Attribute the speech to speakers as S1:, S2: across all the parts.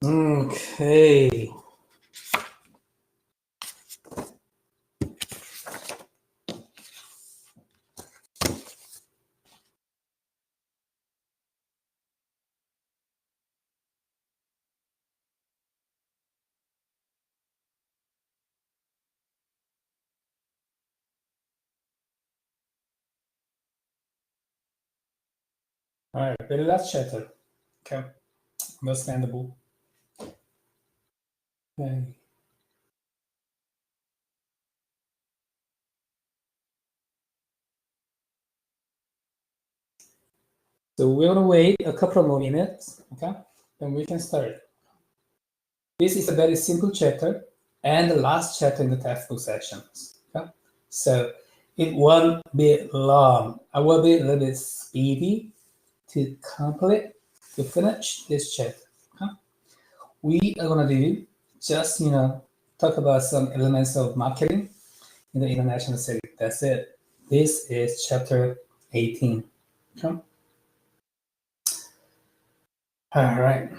S1: Okay. All right, very last chapter. Okay, understandable. Okay. So we're gonna wait a couple more minutes, okay? Then we can start. This is a very simple chapter and the last chapter in the textbook sections. Okay? So it won't be long. I will be a little bit speedy to finish this chapter. Okay? We are gonna do just talk about some elements of marketing in the international setting. That's it. This is chapter 18. Okay? All right.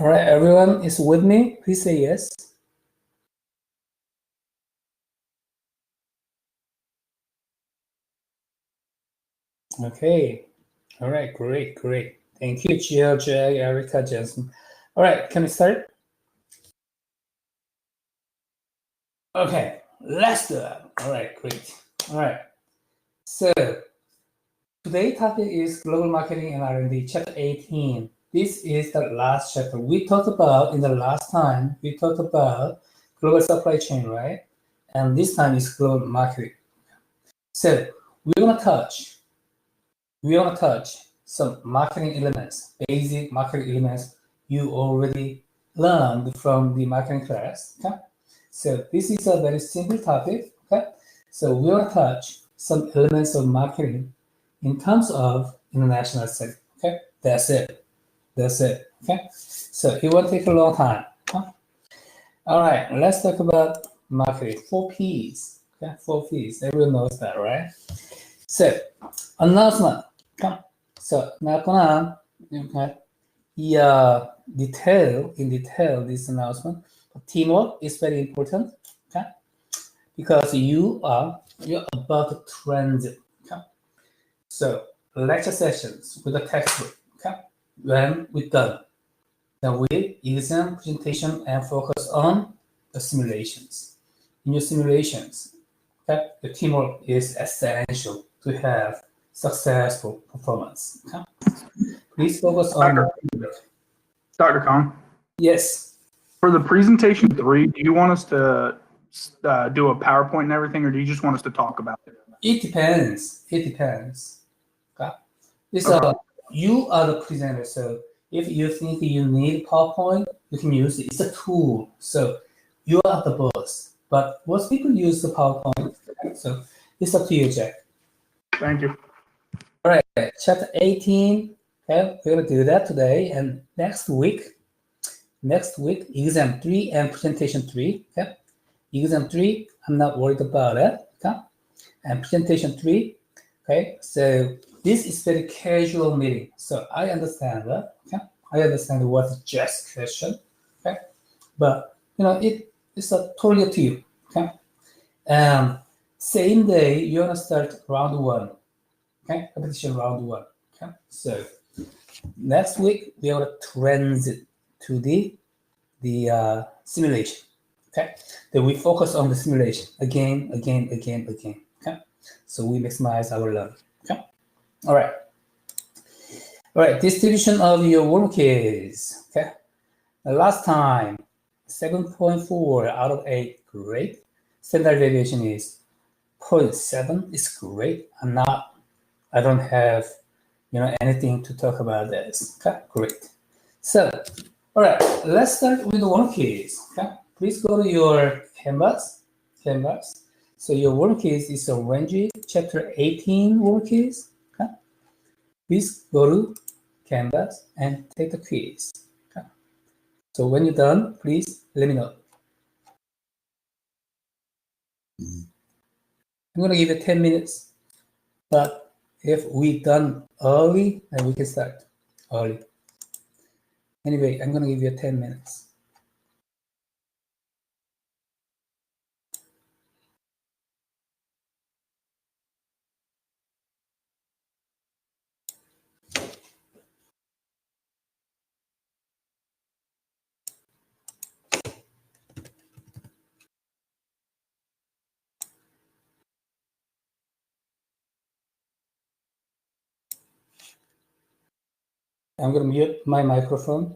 S1: All right, everyone is with me. Please say yes. Okay. All right, great. Thank you, Jill, Jay, Erica, Jensen. All right, can we start? Okay, let's do it. All right, great. All right. So today's topic is global marketing and R&D, chapter 18. This is the last chapter. We talked about in the last time, we talked about global supply chain, right? And this time is global marketing. So we're gonna touch some marketing elements, basic marketing elements you already learned from the marketing class. Okay? So this is a very simple topic. Okay? So we'll touch some elements of marketing in terms of international setting. Okay? That's it. Okay? So it won't take a long time. Huh? All right, let's talk about marketing. 4 P's. Okay, 4 P's. Everyone knows that, right? So announcement. Okay. So now gonna detail this announcement. Teamwork is very important, okay? Because you're about to transit. Okay? So lecture sessions with the textbook. Okay? When we're done, then we exam presentation and focus on the simulations. In your simulations, okay, the teamwork is essential to have successful performance. Okay? Please focus on
S2: Dr. Kong.
S1: Yes.
S2: For the presentation 3, do you want us to do a PowerPoint and everything, or do you just want us to talk about it?
S1: It depends. Okay? You are the presenter, so if you think you need PowerPoint, you can use it. It's a tool, so you are the boss. But most people use the PowerPoint, so it's up to you, Jack.
S2: Thank you.
S1: All right, chapter 18. Okay, we're gonna do that today, and next week, exam 3 and presentation 3. Okay, exam 3, I'm not worried about it. Okay, and presentation 3. Okay, so this is very casual meeting, so I understand that. Okay, I understand what's just question. Okay, but it's totally up to you. Okay, same day you're gonna start round 1. Okay, competition round 1. Okay, so next week we are gonna transit to the simulation. Okay, then we focus on the simulation again. Okay, so we maximize our learning. Okay, all right. Distribution of your work is okay. The last time 7.4 out of 8, great. Standard deviation is 0.7. It's great. I don't have anything to talk about this. Okay, great. So, all right, let's start with the work keys. Okay, please go to your canvas. So your work quiz is arranged chapter 18 work quiz. Okay? Please go to Canvas and take the quiz. Okay? So when you're done, please let me know. I'm going to give it 10 minutes, but if we done early, then we can start early. Anyway, I'm going to give you 10 minutes. I'm going to mute my microphone.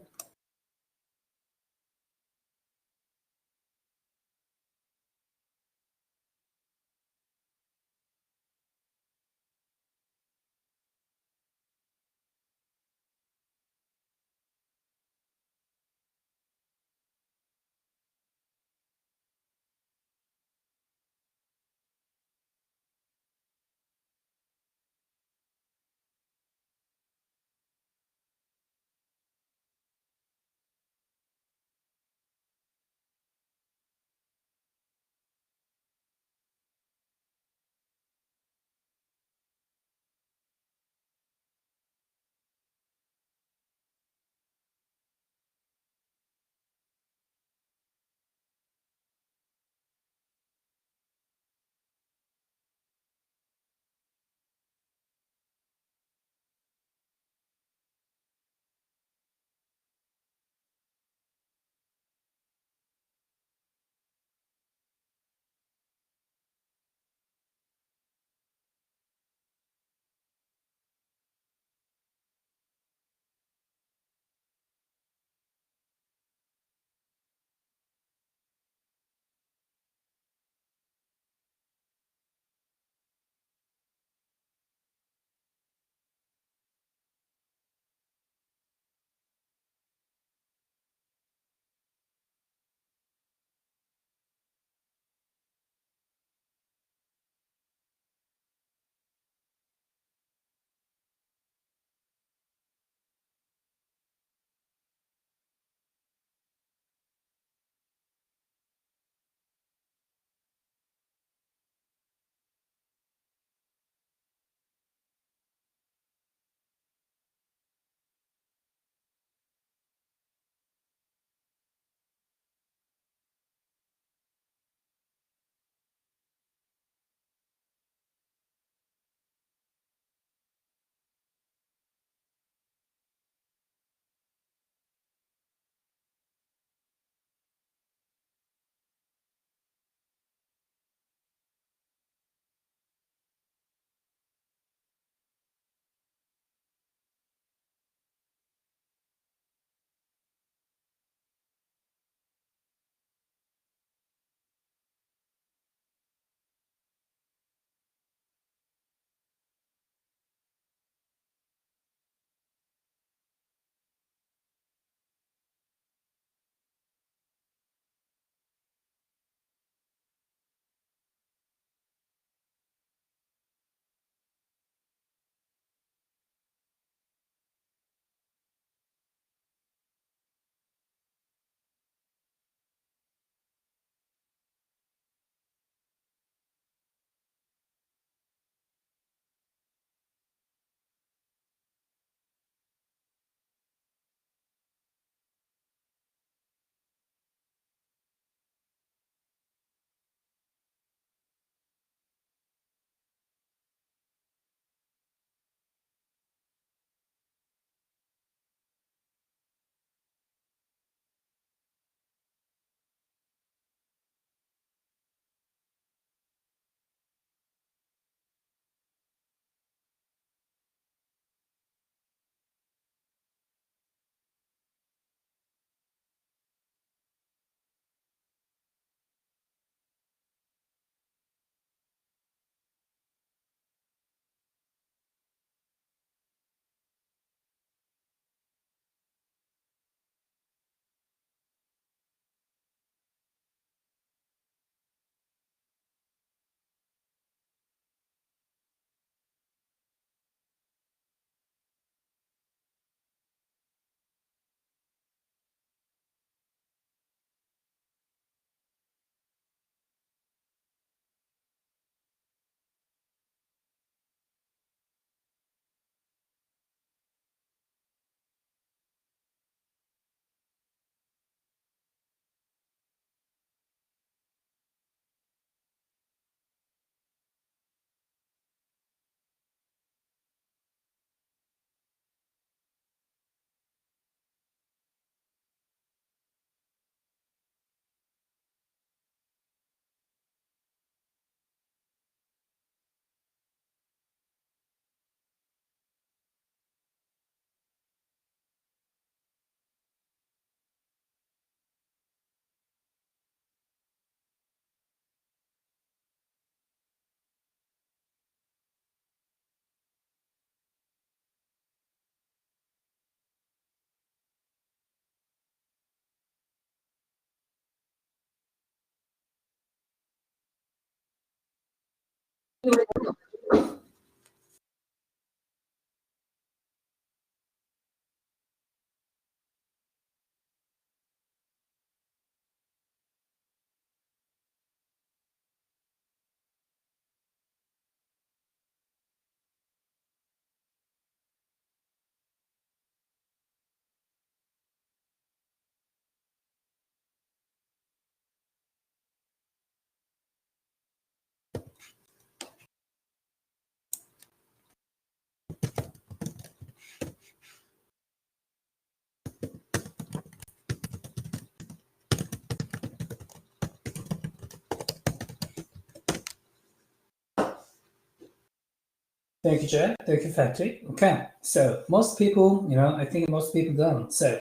S1: Thank you, Jay. Thank you, Patrick. Okay, so most people, I think most people don't. So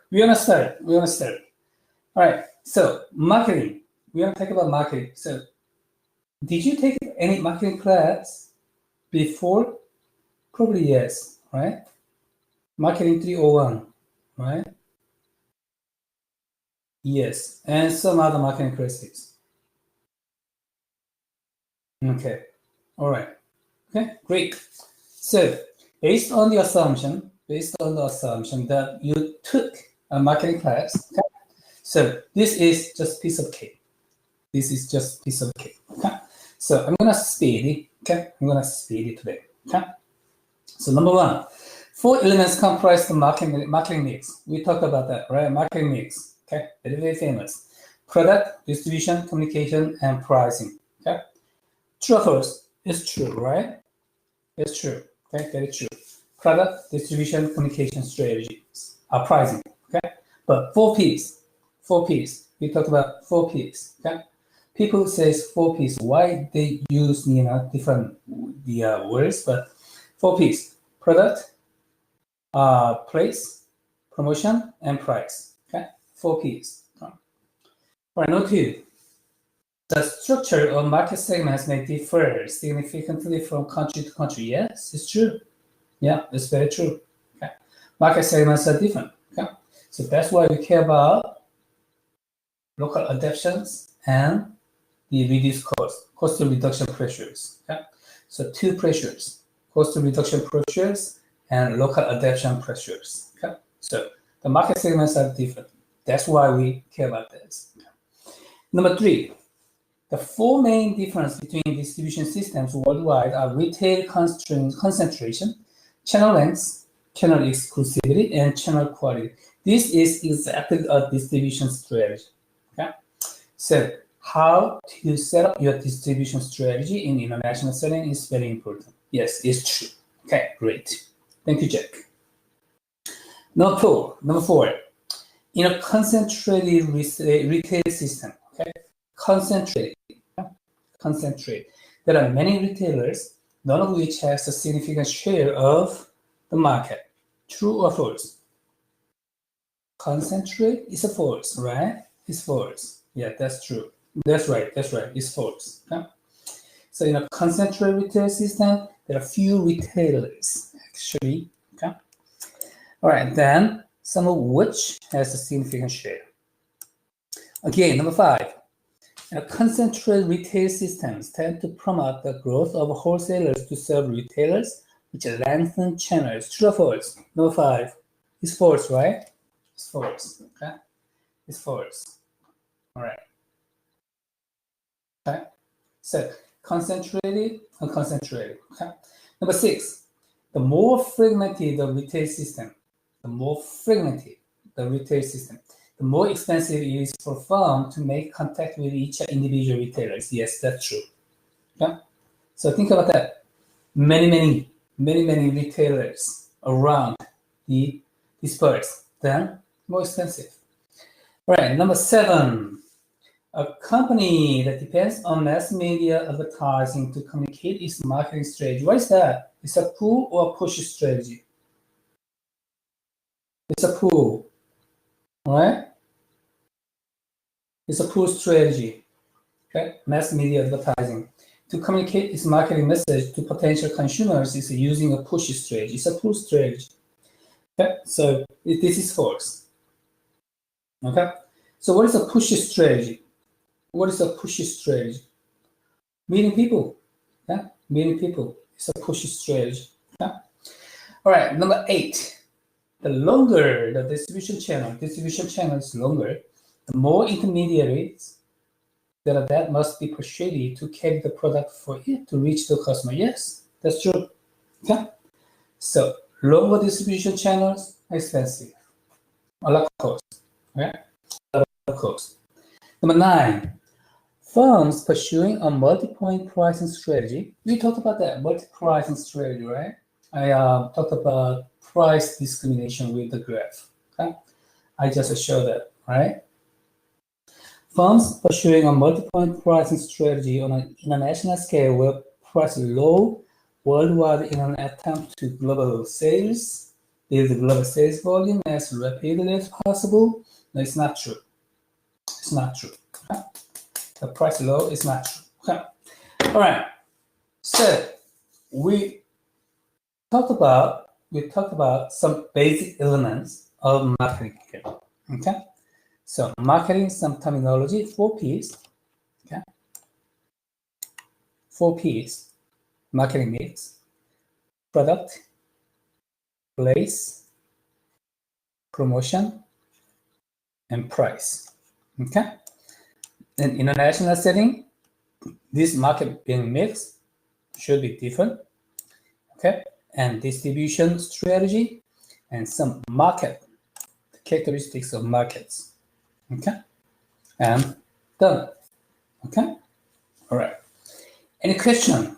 S1: we're gonna start. All right. So marketing. We're gonna talk about marketing. So did you take any marketing class before? Probably yes, right? Marketing 301, right? Yes, and some other marketing courses. Okay, all right. Okay, great. So based on the assumption that you took a marketing class, okay? So this is just piece of cake. Okay? So I'm gonna speed it. Okay, I'm gonna speed it today. Okay. So number one, 4 elements comprise the marketing mix. We talked about that, right? Marketing mix. Okay, very, very famous. Product, distribution, communication, and pricing. Okay. True or false? It's true, right? It's true. Okay, very true. Product, distribution, communication strategies are pricing. Okay, but 4Ps. We talked about 4Ps. Okay, people says 4Ps. Why they use different words, but 4Ps: product, place, promotion, and price. Okay, 4Ps. All right, note 2. The structure of market segments may differ significantly from country to country. Yes, it's true. Yeah, it's very true. Okay. Market segments are different. Okay. So that's why we care about local adaptations and the reduced cost reduction pressures. Okay. So 2 pressures: cost reduction pressures and local adaptation pressures. Okay. So the market segments are different. That's why we care about this. Okay. Number 3. The 4 main differences between distribution systems worldwide are retail concentration, channel length, channel exclusivity, and channel quality. This is exactly a distribution strategy. Okay, so how to set up your distribution strategy in international setting is very important. Yes, it's true. Okay, great. Thank you, Jack. Number 4. In a concentrated retail system, okay, concentrated. There are many retailers, none of which has a significant share of the market. True or false? Concentrate is a false, right? It's false. Yeah, that's true. That's right. It's false. Okay? So in a concentrated retail system, there are few retailers actually. Okay. All right. Then some of which has a significant share. Okay. Number 5. Concentrated retail systems tend to promote the growth of wholesalers to serve retailers, which lengthen channels. True or false? Number 5. It's false, right? It's false. Okay. It's false. All right. Okay. So concentrated and concentrated. Okay. Number 6. The more fragmented the retail system, the more expensive it is for firm to make contact with each individual retailers. Yes, that's true. Okay? So think about that. Many retailers around the dispersed, then more expensive. All right, number 7. A company that depends on mass media advertising to communicate its marketing strategy. What is that? It's a pull or a push strategy. It's a pull. All right? It's a pull strategy. Okay? Mass media advertising. To communicate its marketing message to potential consumers is using a push strategy. It's a pull strategy. Okay? So this is false. Okay? So what is a push strategy? What is a push strategy? Meeting people. Yeah? meeting people. It's a push strategy. Okay? All right, number 8. The longer the distribution channel is longer, the more intermediaries that must be persuaded to carry the product for it to reach the customer. Yes, that's true. Okay? So longer distribution channels are expensive. A lot of cost. Okay? A lot of cost. Number 9. Firms pursuing a multi-point pricing strategy. We talked about that multi-pricing strategy, right? I talked about price discrimination with the graph. Okay, I just showed that, right? Firms pursuing a multi-point pricing strategy on an international scale will price low worldwide in an attempt to global sales. Build the global sales volume as rapidly as possible. No, it's not true. It's not true. Okay? The price low is not true. Okay. All right. So we talked about some basic elements of marketing here. Okay. So marketing, some terminology, 4 P's. Okay. 4 P's. Marketing mix, product, place, promotion, and price. Okay. In international setting, this marketing mix should be different. Okay. And distribution strategy and some market characteristics of markets. Okay. And done. Okay. All right. Any question,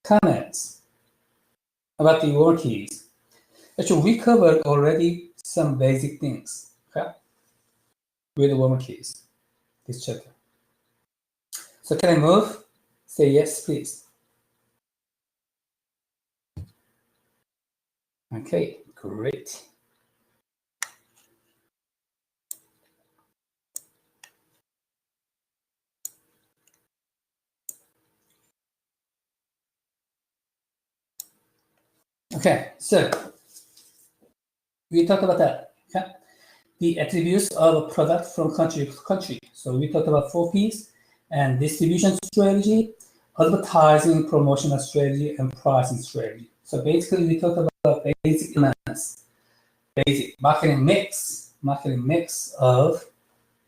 S1: comments about the word keys? Actually, we covered already some basic things. Okay. With the word keys, this chapter. So can I move? Say yes, please. Okay, great. Okay, so we talked about that. Okay, the attributes of a product from country to country. So we talked about 4 P's and distribution strategy, advertising, promotional strategy, and pricing strategy. So basically, we talked about basic elements, basic marketing mix of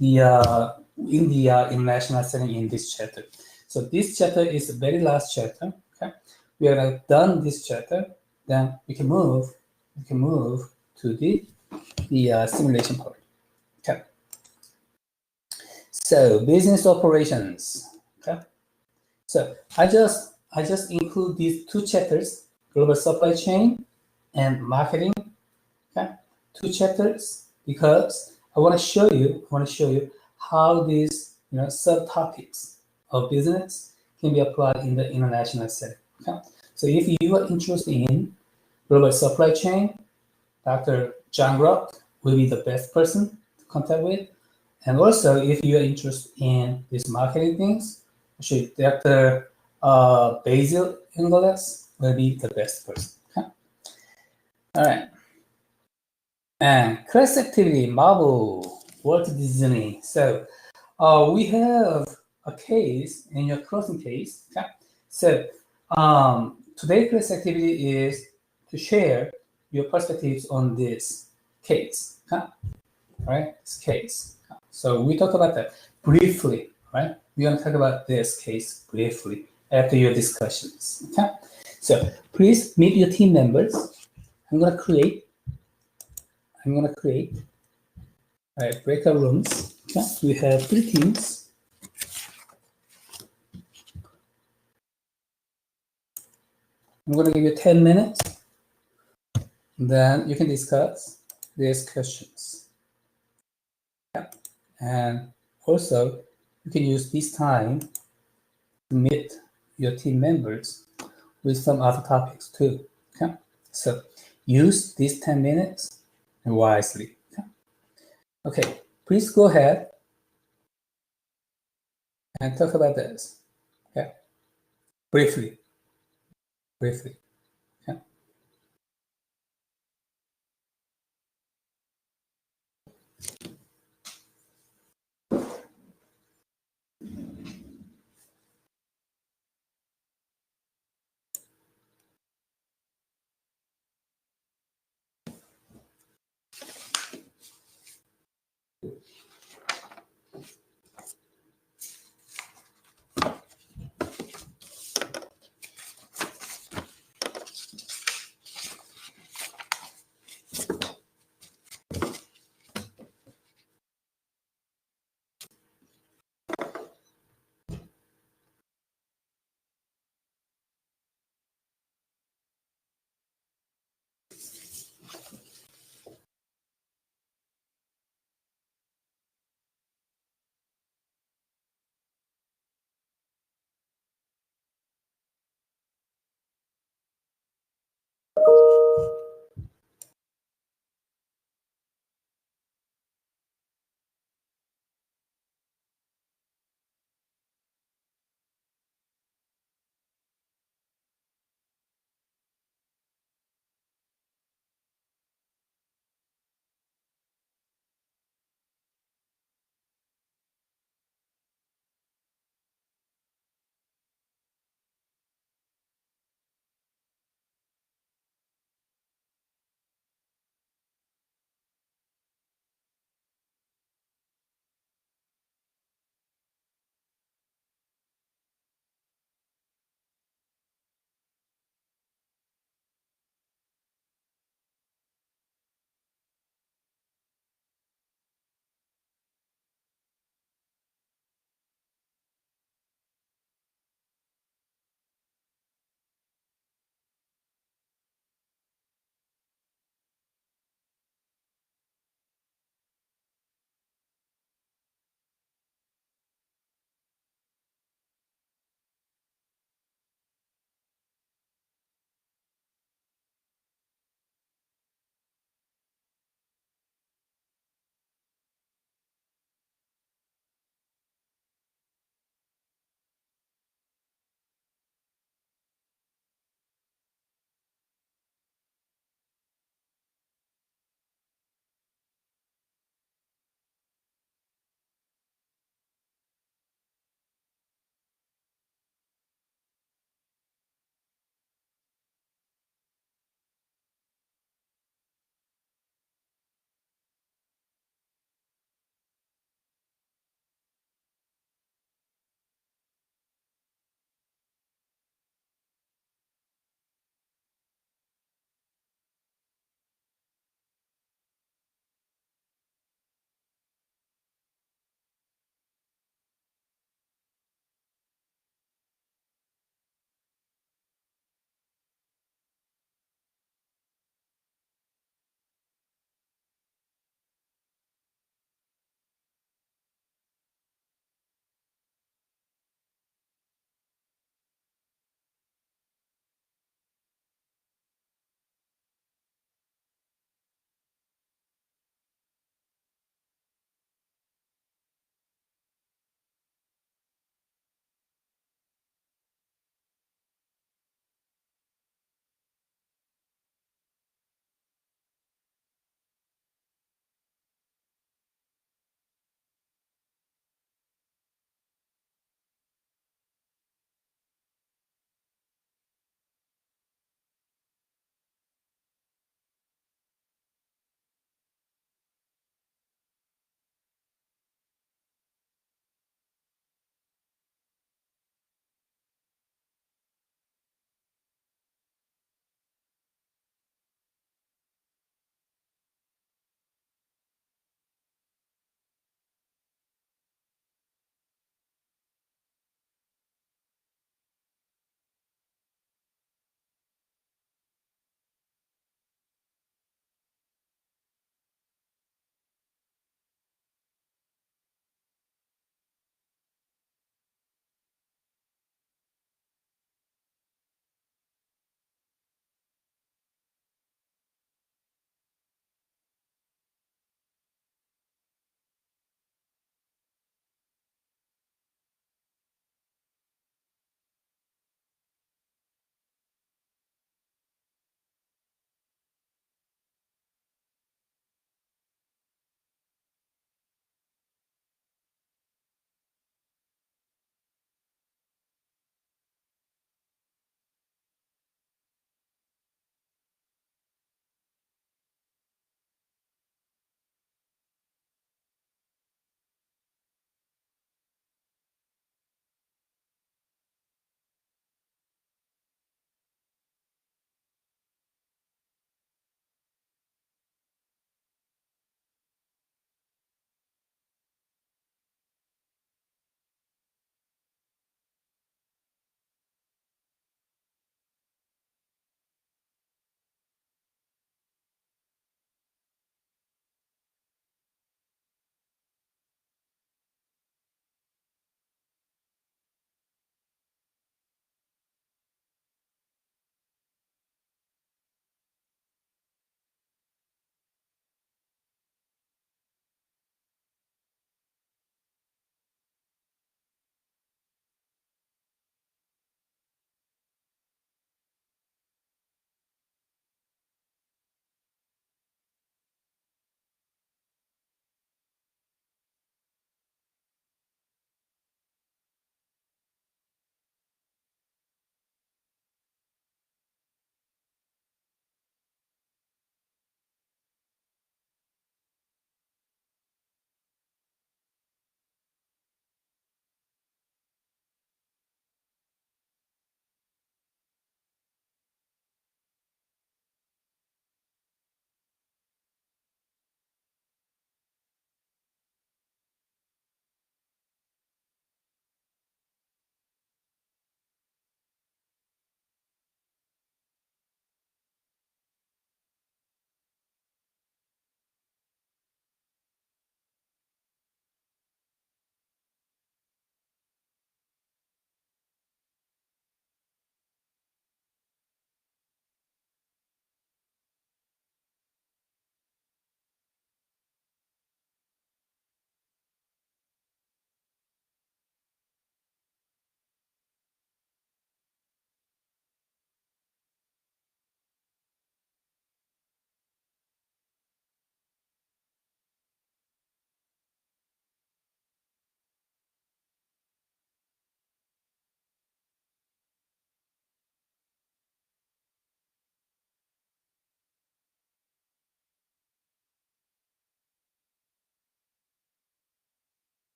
S1: the in the international setting in this chapter. So this chapter is the very last chapter. Okay, we have done this chapter. Then we can move to the simulation part. Okay. So business operations. Okay. So I just include these 2 chapters: global supply chain and marketing. Okay, 2 chapters because I want to show you how these subtopics of business can be applied in the international setting. Okay. So if you are interested in global supply chain, Dr. John Rock will be the best person to contact with. And also, if you are interested in these marketing things, actually, Dr. Basil Ingles will be the best person. Okay? All right. And class activity, Marvel, Walt Disney. So we have a case in your closing case. Okay? So today's class activity is to share your perspectives on this case. Okay? Right? This case. So we talk about that briefly, right? We're going to talk about this case briefly after your discussions. Okay? So please meet your team members. I'm going to create breakout rooms. Okay? We have 3 teams. I'm going to give you 10 minutes. Then you can discuss these questions. Yeah. And also, you can use this time to meet your team members with some other topics too. Okay? So use these 10 minutes wisely. Okay, please go ahead and talk about this. Okay, briefly. Okay.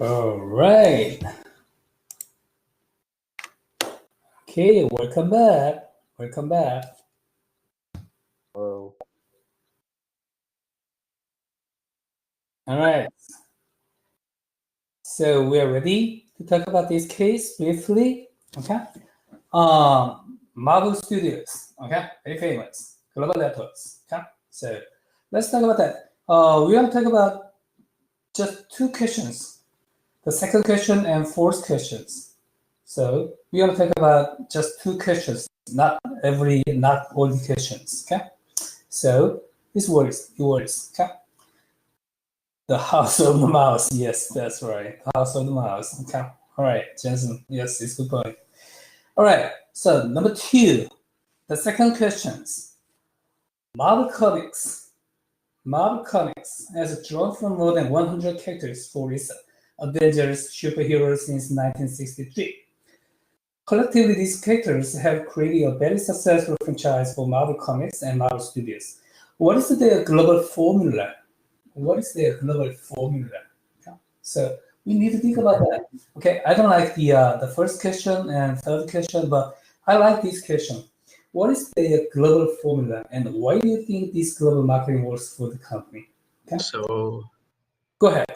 S1: All right. Okay, welcome back. Welcome back.
S3: Oh.
S1: All right. So we are ready to talk about this case briefly. Okay. Marvel Studios. Okay, very famous global networks. Okay. So let's talk about that. We want to talk about just two questions. The second question and fourth questions. So we want to talk about just two questions, not all the questions. Okay. So these words, okay. The House of the Mouse. Yes, that's right. The House of the Mouse. Okay. All right, Jensen. Yes, it's a good point. All right. So number two, the second questions. Marvel Comics. Marvel Comics has drawn from more than 100 characters for its Avengers superheroes since 1963. Collectively, these characters have created a very successful franchise for Marvel Comics and Marvel Studios. What is their global formula? What is their global formula? Okay. So we need to think about that. Okay, I don't like the first question and third question, but I like this question. What is their global formula, and why do you think this global marketing works for the company? Okay.
S4: So
S1: Go ahead.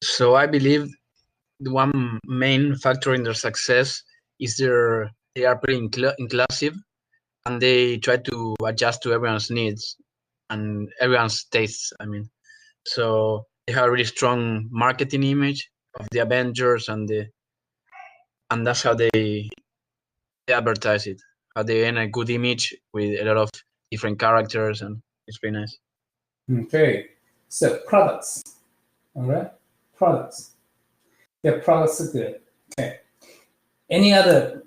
S4: So I believe the one main factor in their success is they are pretty inclusive, and they try to adjust to everyone's needs and everyone's tastes. I mean, so they have a really strong marketing image of the Avengers, and that's how they advertise it. How they earn a good image with a lot of different characters, and it's pretty nice.
S1: Okay. So products. All right. Products. Their products are good. Okay. Any other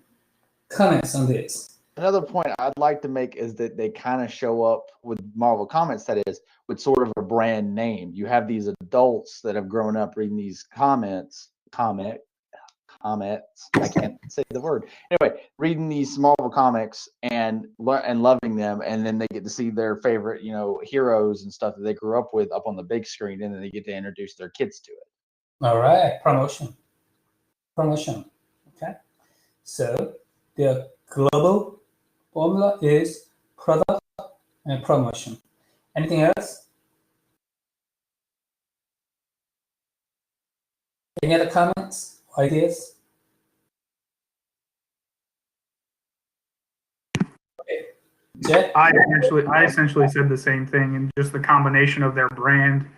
S1: comments on this?
S3: Another point I'd like to make is that they kind of show up with Marvel Comics, that is, with sort of a brand name. You have these adults that have grown up reading these comics. I can't say the word. Anyway, reading these Marvel comics and loving them, and then they get to see their favorite, heroes and stuff that they grew up with up on the big screen, and then they get to introduce their kids to it.
S1: All right, promotion. Okay. So the global formula is product and promotion. Anything else? Any other comments, ideas? Okay. Jet?
S2: I essentially said the same thing, and just the combination of their brand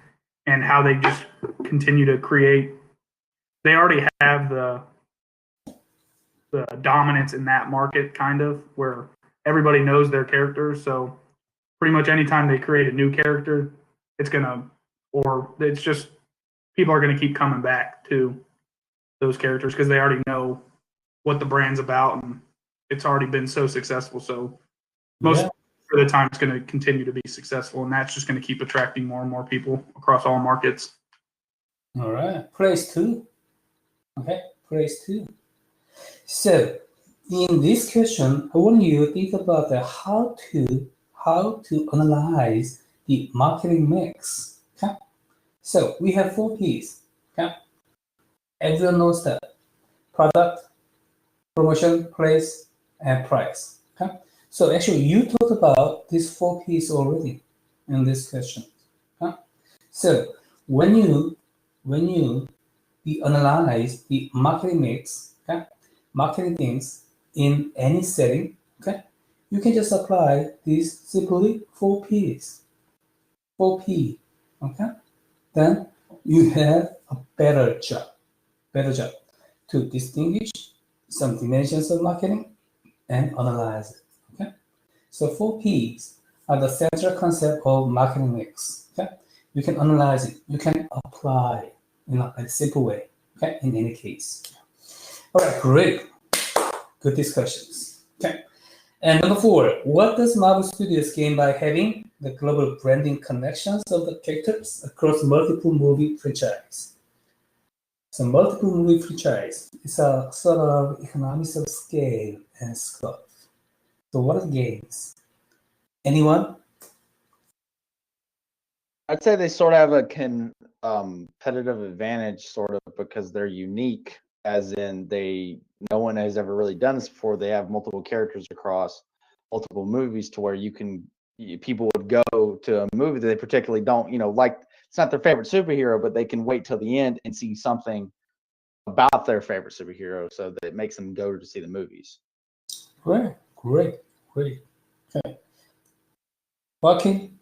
S2: and how they just continue to create. They already have the dominance in that market, kind of, where everybody knows their characters. So pretty much anytime they create a new character, it's just people are gonna keep coming back to those characters because they already know what the brand's about, and it's already been so successful. So most of the time it's going to continue to be successful, and that's just going to keep attracting more and more people across all markets.
S1: All right, praise two. Okay, praise two. So in this question, I want you to think about how to analyze the marketing mix. Okay, so we have 4 P's. Okay, everyone knows that: product, promotion, place, and price. Okay, so actually you talked about these 4 P's already in this question. Okay? So when you analyze the marketing mix, okay, marketing things in any setting, Okay, you can just apply these simply 4 P's. 4P. Okay, then you have a better job to distinguish some dimensions of marketing and analyze it. Okay, so 4Ps are the central concept of marketing mix. Okay, you can analyze it, you can apply it in a simple way. Okay, in any case. All right, great, good discussions. Okay, and number 4, what does Marvel Studios gain by having the global branding connections of the characters across multiple movie franchises? So multiple movie franchise is a sort of economies of scale and scope. So what are the gains? Anyone?
S3: I'd say they sort of have a competitive advantage, sort of, because they're unique, as in no one has ever really done this before. They have multiple characters across multiple movies, to where people would go to a movie that they particularly don't, like, it's not their favorite superhero, but they can wait till the end and see something about their favorite superhero, so that it makes them go to see the movies.
S1: Great. Okay. Joaquin?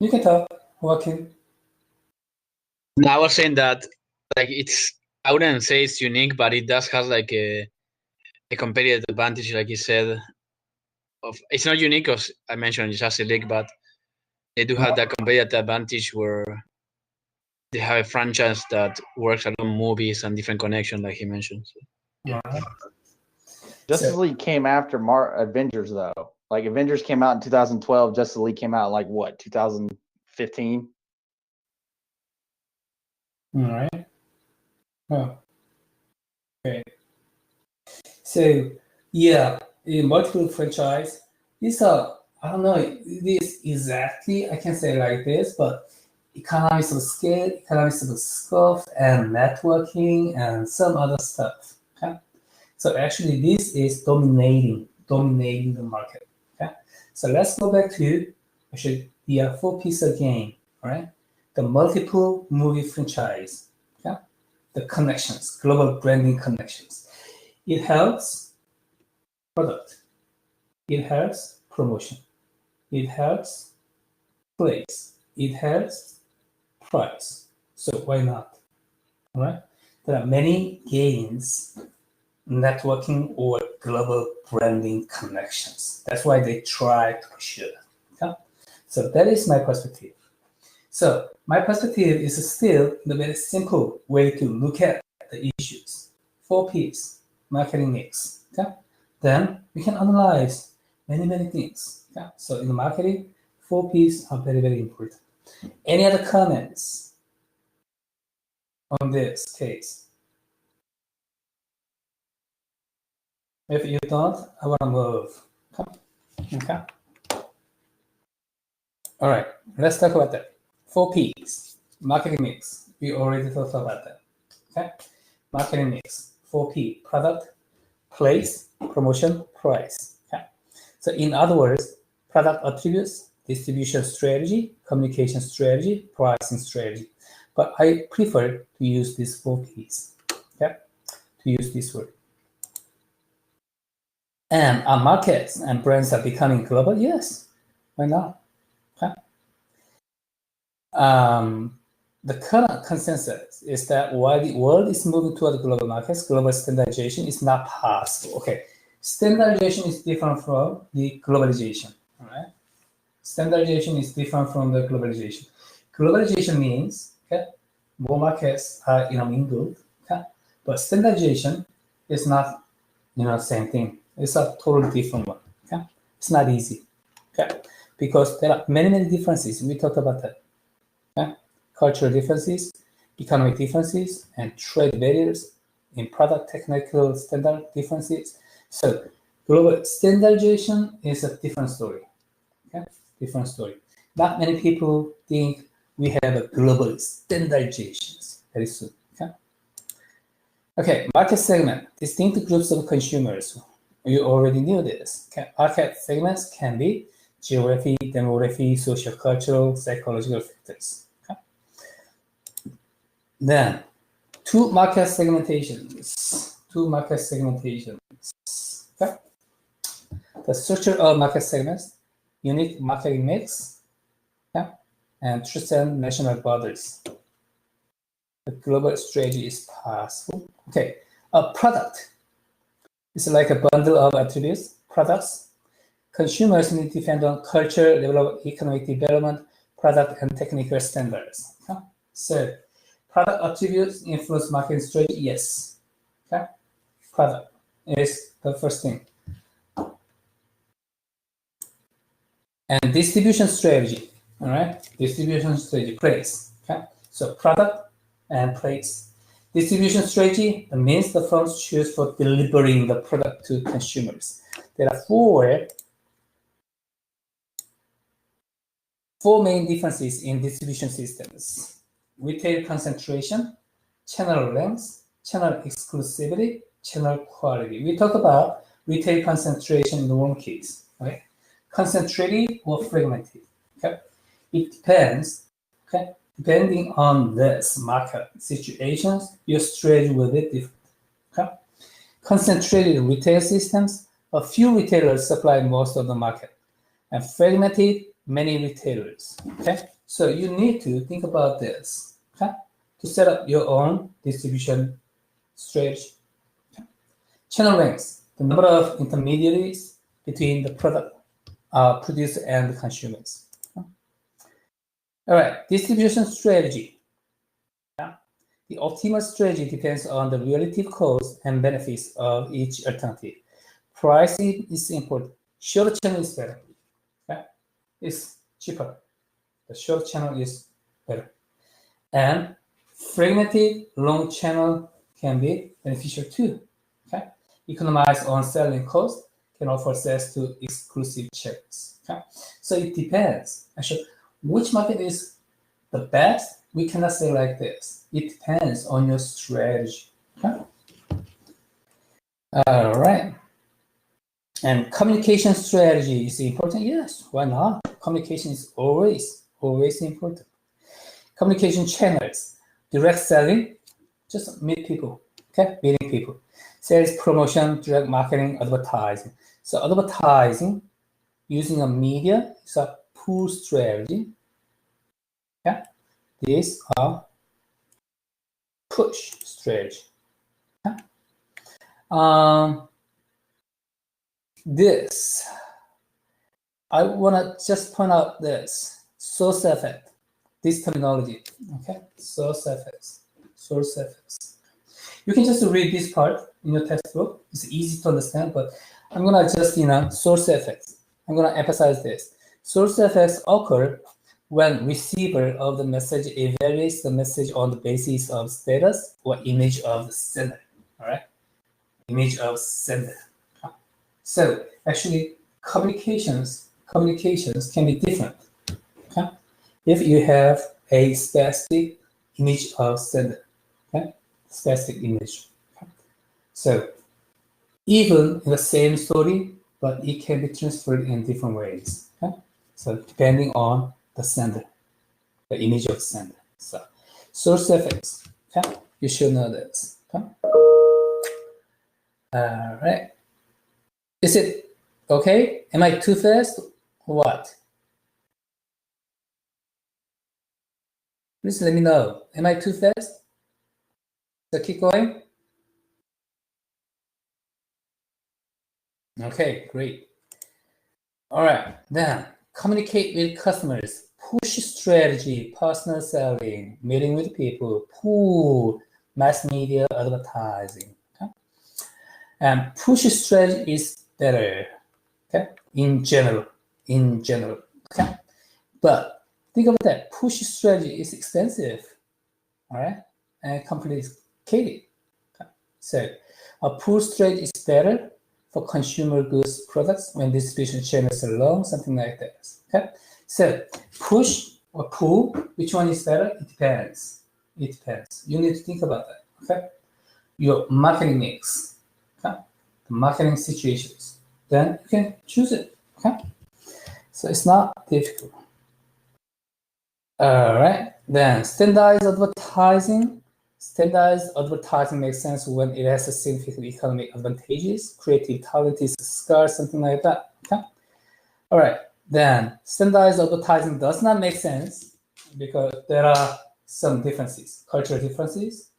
S1: You can talk, Joaquin.
S4: No, I was saying that, like, I wouldn't say it's unique, but it does have like a competitive advantage, like you said. It's not unique because I mentioned it's just a league, but they do have that competitive advantage where they have a franchise that works along movies and different connections, like he mentioned. So, yeah.
S1: Right.
S3: Justice League came after Avengers, though. Like, Avengers came out in 2012. Justice League came out in, like, what, 2015?
S1: All right. Oh. Okay. So yeah, in multiple franchise, these are, I don't know this exactly, I can say like this, but economies of scale, economies of scope, and networking, and some other stuff. Okay, so actually this is dominating the market. Okay, so let's go back to actually the 4 piece of game. All right, the multiple movie franchise. Okay, the connections, global branding connections. It helps product. It helps promotion. It helps place. It helps price. So why not? All right? There are many gains networking or global branding connections. That's why they try to push it. Okay? So that is my perspective. So my perspective is still the very simple way to look at the issues. 4Ps, marketing mix. Okay? Then we can analyze many things. Okay? So in the marketing, 4Ps are very important. Any other comments on this case? If you don't, I want to move. Okay. All right, let's talk about that. 4Ps, marketing mix. We already talked about that. Okay, marketing mix. 4P, product, place, promotion, price. Okay. So in other words, product attributes, distribution strategy, communication strategy, pricing strategy. But I prefer to use these 4Ps. Okay, to use this word. And our markets and brands are becoming global? Yes, why not? Okay. The current consensus is that while the world is moving toward global markets, global standardization is not possible. Okay, standardization is different from the globalization. All right, standardization is different from the globalization. Globalization means more markets are mingled. Okay, but standardization is not same thing. It's a totally different one. Okay, it's not easy. Okay, because there are many differences. We talked about that. Okay? Cultural differences, economic differences, and trade barriers in product technical standard differences. So global standardization is a different story. Okay, different story. Not many people think we have a global standardization very soon. Okay. Okay, market segment, distinct groups of consumers. You already knew this. Okay. Market segments can be geography, demography, social, cultural, psychological factors. Okay. Then, two market segmentations. two market segmentations. Okay? The structure of market segments, unique marketing mix, okay? And transcend national borders. The global strategy is possible. Okay, a product is like a bundle of attributes, products. Consumers need to depend on culture, level of economic development, product, and technical standards. Okay? So, product attributes influence marketing strategy, yes. Okay? Product is the first thing. And distribution strategy, all right? Distribution strategy, place, okay? So product and place. Distribution strategy means the firms choose for delivering the product to consumers. There are four main differences in distribution systems: retail concentration, channel length, channel exclusivity, channel quality. We talk about retail concentration in one case, right? Concentrated or fragmented. Okay, it depends. Okay, depending on this market situations, your strategy will be different. Okay, concentrated retail systems, a few retailers supply most of the market, and fragmented, many retailers. Okay, so you need to think about this. Okay, to set up your own distribution strategy. Okay. Channel ranks, the number of intermediaries between the product producer and the consumers. All right, distribution strategy. Yeah. The optimal strategy depends on the relative costs and benefits of each alternative. Pricing is important. Short channel is better. Okay? It's cheaper. The short channel is better. And fragmented long channel can be beneficial too. Okay? Economize on selling cost, can offer access to exclusive channels. Okay? So it depends. Actually, which market is the best? We cannot say like this. It depends on your strategy. Okay? All right. And communication strategy is important. Yes, why not? Communication is always important. Communication channels, direct selling, just meet people. Okay, meeting people. Sales, promotion, direct marketing, advertising. So advertising using a media is a pull strategy. Yeah, these are push strategy. Yeah. This, I want to just point out this source effect, this terminology. Okay, source effects. You can just read this part in your textbook. It's easy to understand, but I'm gonna just, source effects. I'm gonna emphasize this. Source effects occur when receiver of the message evaluates the message on the basis of status or image of the sender. All right, image of sender. So actually, communications can be different. Okay, if you have a specific image of sender. Okay, specific image. Okay? So even in the same story, but it can be transferred in different ways. Okay? So depending on the sender, the image of sender. So source effects. Okay, you should know this. Okay? All right. Is it okay? Am I too fast? Or what? Please let me know. Am I too fast? So keep going. Okay, great. All right, then communicate with customers, push strategy, personal selling, meeting with people, pull, mass media advertising. Okay? And push strategy is better. Okay, in general. Okay, but think about that. Push strategy is expensive. All right, and complicated. Okay? So a pull strategy is better for consumer goods products when distribution channels are long, something like this. Okay, so push or pull, which one is better? It depends. You need to think about that. Okay, your marketing mix, okay, the marketing situations, then you can choose it. Okay, so it's not difficult. All right, then standardized advertising. Standardized advertising makes sense when it has a significant economic advantages, creative talent is scarce, something like that. Okay. All right. Then standardized advertising does not make sense because there are some differences, cultural differences,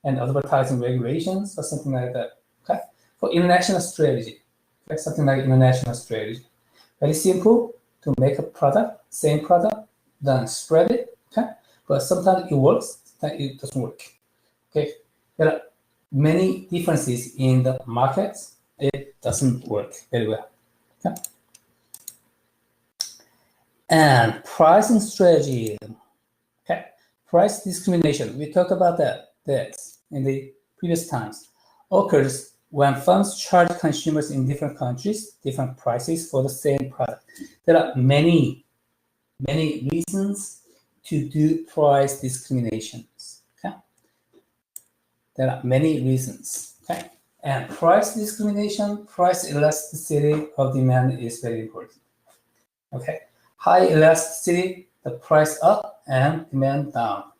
S1: and advertising regulations or something like that. Okay. For international strategy, okay, something like international strategy, very simple to make a product, same product, then spread it. Okay. But sometimes it works, sometimes it doesn't work. Okay, there are many differences in the markets. It doesn't work very well. Okay. And pricing strategy. Okay, price discrimination. We talked about that in the previous times. Occurs when firms charge consumers in different countries different prices for the same product. There are many reasons to do price discriminations. There are many reasons, okay? And price discrimination, price elasticity of demand is very important, okay? High elasticity, the price up and demand down,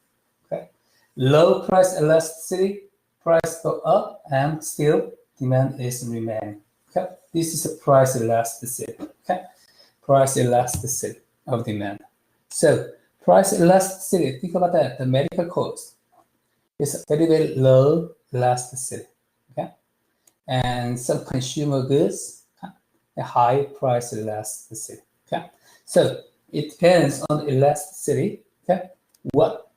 S1: okay? Low price elasticity, price go up and still demand is remaining, okay? This is a price elasticity, okay? Price elasticity of demand. So price elasticity, think about that, the medical cost. It's very, very low elasticity, okay? And some consumer goods, a high price elasticity, okay? So it depends on the elasticity, okay? What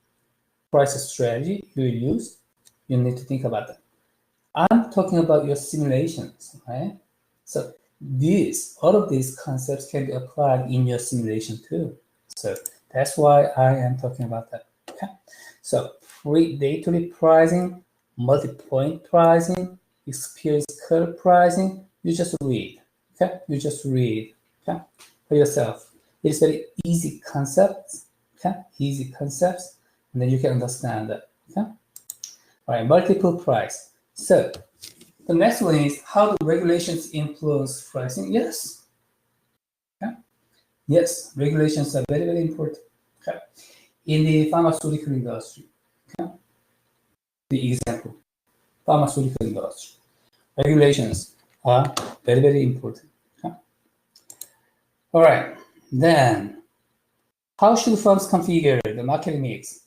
S1: price strategy you use, you need to think about that. I'm talking about your simulations, right? So all of these concepts can be applied in your simulation too. So that's why I am talking about that, okay? So day-to-day pricing, multi-point pricing, experience curve pricing, you just read, okay? You just read, okay? For yourself. It's very easy concepts, okay? Easy concepts, and then you can understand that, okay? All right, multiple price. So the next one is how do regulations influence pricing? Yes, okay? Yes, regulations are very, very important, okay? In the pharmaceutical industry, okay? The example, pharmaceutical industry. Regulations are very, very important. Okay? All right, then how should firms configure the marketing mix?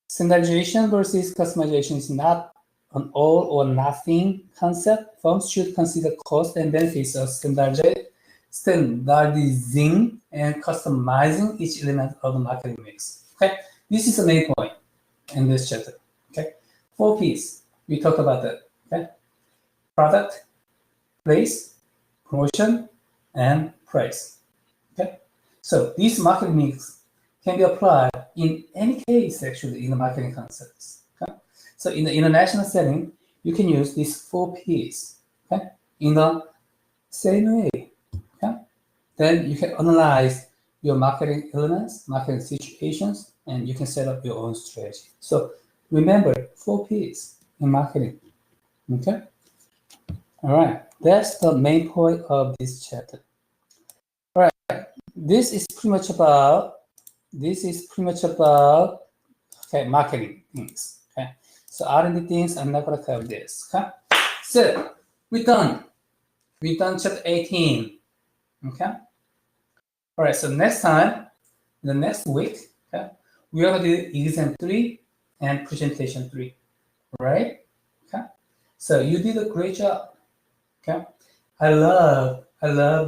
S1: Standardization versus customization is not an all or nothing concept. Firms should consider cost and benefits of standardizing and customizing each element of the marketing mix. Okay, this is the main point in this chapter. Okay, 4 P's. We talk about that. Okay, product, place, promotion, and price. Okay, so this marketing mix can be applied in any case actually in the marketing concepts. Okay, so in the international setting, you can use these 4 P's. Okay, in the same way. Okay, then you can analyze your marketing elements, marketing situations, and you can set up your own strategy. So remember 4 P's in marketing. Okay. All right. That's the main point of this chapter. All right. This is pretty much about okay, marketing things. Okay. So R&D things, I'm not gonna cover this. Okay. So we're done. We've done chapter 18. Okay. All right. So next time, the next week, okay, we are gonna do exam 3 and presentation 3. All right. Okay. So you did a great job. Okay. I love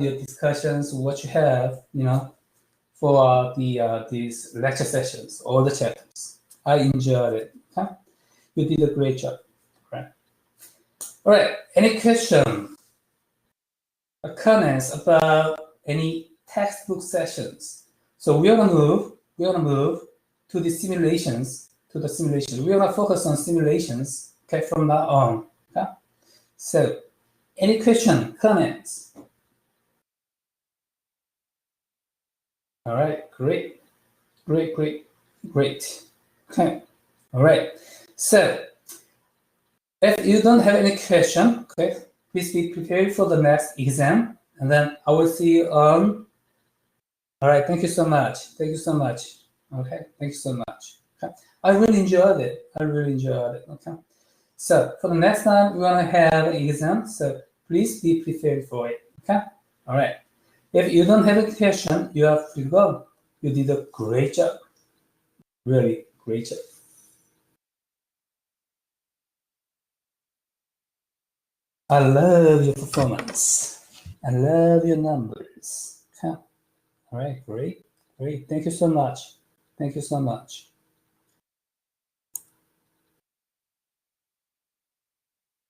S1: your discussions, what you have, for these lecture sessions, all the chapters. I enjoyed it. Okay. You did a great job. Right. All right. Any question or comments about any textbook sessions? So we're gonna move to the simulations. We're gonna focus on simulations. Okay, from now on. Okay. So, any question, comments? All right, great. Okay, all right. So, if you don't have any question, okay, please be prepared for the next exam, and then I will see you on. All right, thank you so much. Okay, thank you so much. Okay, I really enjoyed it. Okay. So for the next time, we're gonna have an exam. So please be prepared for it. Okay. All right. If you don't have a question, you are free to go. You did a great job. Really great job. I love your performance. I love your numbers. Okay. All right, great. Thank you so much.